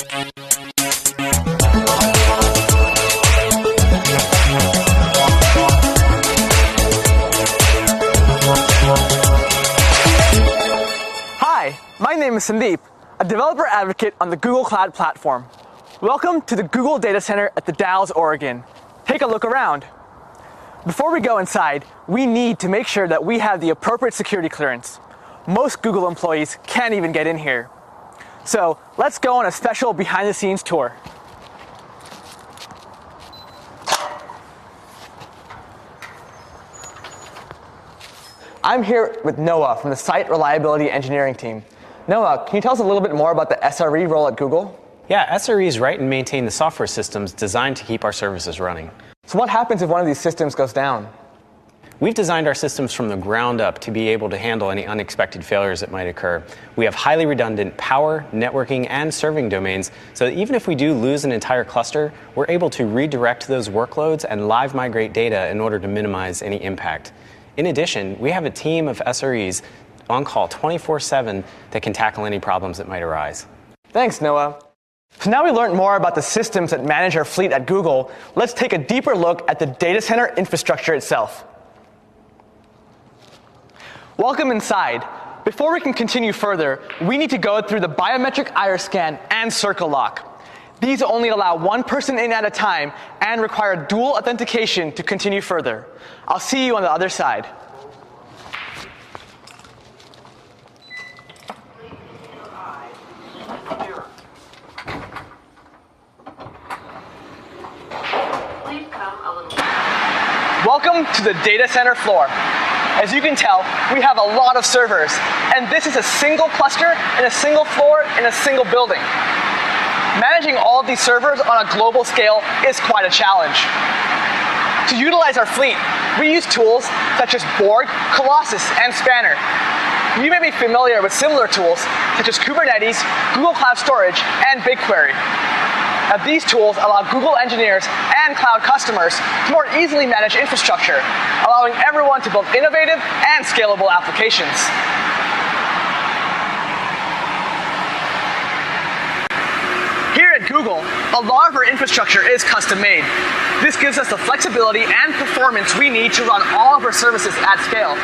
Hi, my name is Sandeep, a developer advocate on the Google Cloud platform. Welcome to the Google Data Center at the Dalles, Oregon. Take a look around. Before we go inside, we need to make sure that we have the appropriate security clearance. Most Google employees can't even get in here. So let's go on a special behind-the-scenes tour. I'm here with Noah from the Site Reliability Engineering team. Noah, can you tell us a little bit more about the SRE role at Google? Yeah, SREs write and maintain the software systems designed to keep our services running. So what happens if one of these systems goes down? We've designed our systems from the ground up to be able to handle any unexpected failures that might occur. We have highly redundant power, networking, and serving domains, so that even if we do lose an entire cluster, we're able to redirect those workloads and live migrate data in order to minimize any impact. In addition, we have a team of SREs on call 24/7 that can tackle any problems that might arise. Thanks, Noah. So now we learned more about the systems that manage our fleet at Google. Let's take a deeper look at the data center infrastructure itself. Welcome inside. Before we can continue further, we need to go through the biometric iris scan and circle lock. These only allow one person in at a time and require dual authentication to continue further. I'll see you on the other side. Welcome to the data center floor. As you can tell, we have a lot of servers, and this is a single cluster in a single floor in a single building. Managing all of these servers on a global scale is quite a challenge. To utilize our fleet, we use tools such as Borg, Colossus, and Spanner. You may be familiar with similar tools such as Kubernetes, Google Cloud Storage, and BigQuery. Now, these tools allow Google engineers and cloud customers to more easily manage infrastructure, allowing everyone to build innovative and scalable applications. Here at Google, a lot of our infrastructure is custom-made. This gives us the flexibility and performance we need to run all of our services at scale.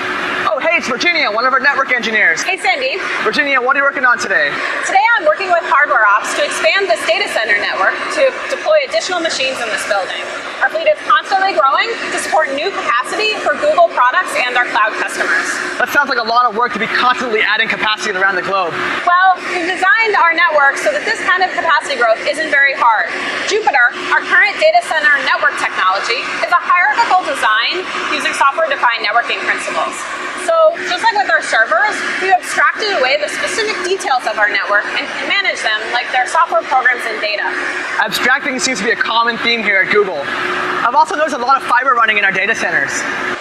Oh, hey, it's Virginia, one of our network engineers. Hey, Sandy. Virginia, what are you working on today? Today I'm working with hardware ops to expand this data center network to deploy additional machines in this building. Our fleet is constantly growing to support new capacity for Google products and our cloud customers. That sounds like a lot of work to be constantly adding capacity around the globe. Well, we've designed our network so that this kind of capacity growth isn't very hard. Jupyter, our current data center network technology, is a hierarchical design using software-defined networking principles. So, just like with our servers, we abstracted away the specific details of our network and can manage them like they're software programs and data. Abstracting seems to be a common theme here at Google. I've also noticed a lot of fiber running in our data centers.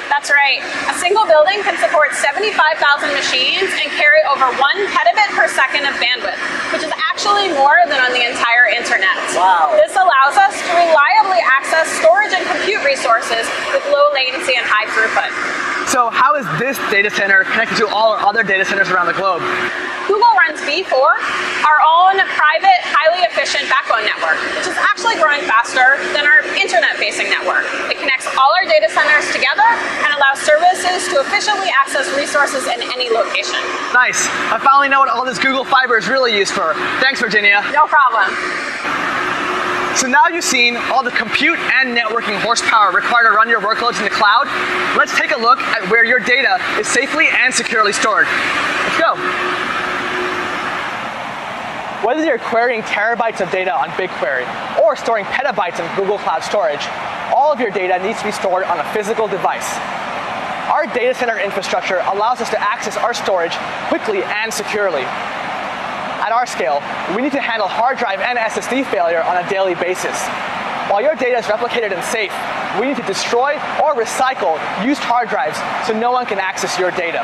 That's right. A single building can support 75,000 machines and carry over 1 petabit per second of bandwidth, which is actually more than on the entire internet. Wow. This allows us to reliably access storage and compute resources with low latency and high throughput. So how is this data center connected to all our other data centers around the globe? Google runs V4, our own private, highly efficient backbone network, which is actually growing faster than our internet-facing network. It connects all our data centers together and allows services to efficiently access resources in any location. Nice. I finally know what all this Google fiber is really used for. Thanks, Virginia. No problem. So now you've seen all the compute and networking horsepower required to run your workloads in the cloud. Let's take a look at where your data is safely and securely stored. Let's go. Whether you're querying terabytes of data on BigQuery or storing petabytes in Google Cloud Storage, all of your data needs to be stored on a physical device. Our data center infrastructure allows us to access our storage quickly and securely. At our scale, we need to handle hard drive and SSD failure on a daily basis. While your data is replicated and safe, we need to destroy or recycle used hard drives so no one can access your data.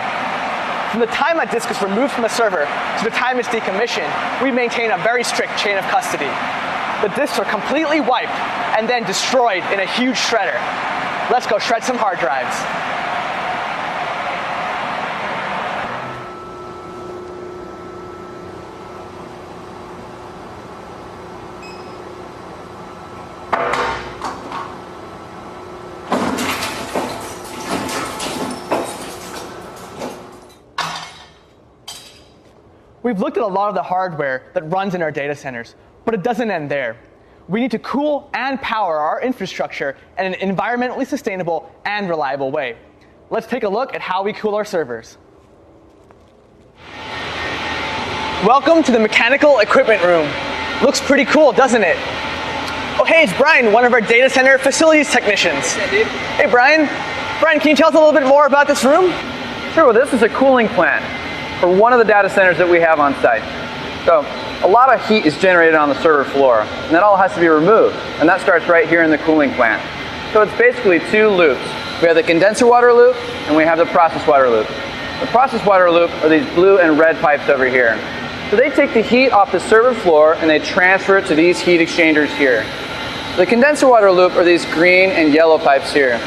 From the time a disk is removed from a server to the time it's decommissioned, we maintain a very strict chain of custody. The disks are completely wiped and then destroyed in a huge shredder. Let's go shred some hard drives. We've looked at a lot of the hardware that runs in our data centers, but it doesn't end there. We need to cool and power our infrastructure in an environmentally sustainable and reliable way. Let's take a look at how we cool our servers. Welcome to the mechanical equipment room. Looks pretty cool, doesn't it? Oh, hey, it's Brian, one of our data center facilities technicians. Hey, Brian. Brian, can you tell us a little bit more about this room? Sure, well, this is a cooling plant for one of the data centers that we have on site. So a lot of heat is generated on the server floor, and that all has to be removed, and that starts right here in the cooling plant. So it's basically two loops. We have the condenser water loop, and we have the process water loop. The process water loop are these blue and red pipes over here. So they take the heat off the server floor, and they transfer it to these heat exchangers here. The condenser water loop are these green and yellow pipes here.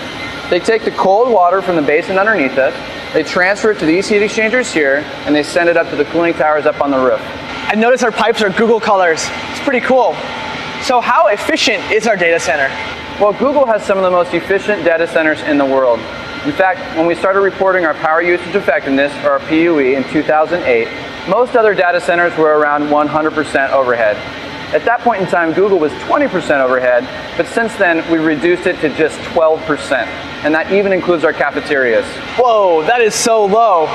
They take the cold water from the basin underneath us, they transfer it to these heat exchangers here, and they send it up to the cooling towers up on the roof. I notice our pipes are Google colors. It's pretty cool. So how efficient is our data center? Well, Google has some of the most efficient data centers in the world. In fact, when we started reporting our power usage effectiveness, or our PUE, in 2008, most other data centers were around 100% overhead. At that point in time, Google was 20% overhead, but since then, we reduced it to just 12%. And that even includes our cafeterias. Whoa, that is so low.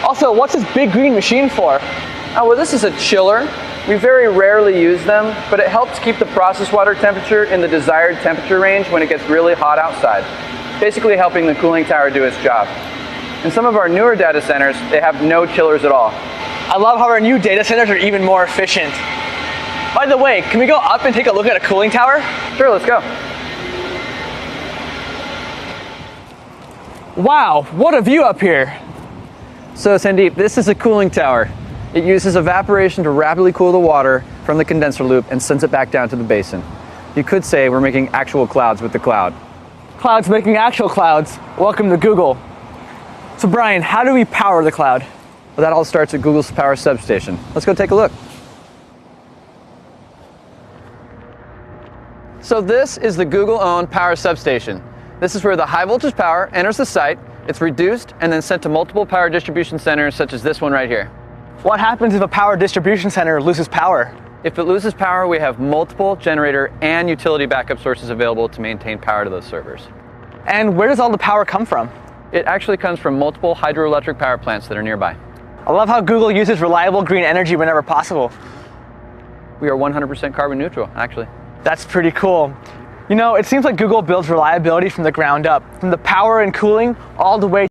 Also, what's this big green machine for? Well, this is a chiller. We very rarely use them, but it helps keep the process water temperature in the desired temperature range when it gets really hot outside, basically helping the cooling tower do its job. In some of our newer data centers, they have no chillers at all. I love how our new data centers are even more efficient. By the way, can we go up and take a look at a cooling tower? Sure, let's go. Wow, what a view up here. So Sandeep, this is a cooling tower. It uses evaporation to rapidly cool the water from the condenser loop and sends it back down to the basin. You could say we're making actual clouds with the cloud. Clouds making actual clouds. Welcome to Google. So Brian, how do we power the cloud? Well, that all starts at Google's power substation. Let's go take a look. So this is the Google-owned power substation. This is where the high voltage power enters the site, it's reduced, and then sent to multiple power distribution centers such as this one right here. What happens if a power distribution center loses power? If it loses power, we have multiple generator and utility backup sources available to maintain power to those servers. And where does all the power come from? It actually comes from multiple hydroelectric power plants that are nearby. I love how Google uses reliable green energy whenever possible. We are 100% carbon neutral, actually. That's pretty cool. You know, it seems like Google builds reliability from the ground up, from the power and cooling all the way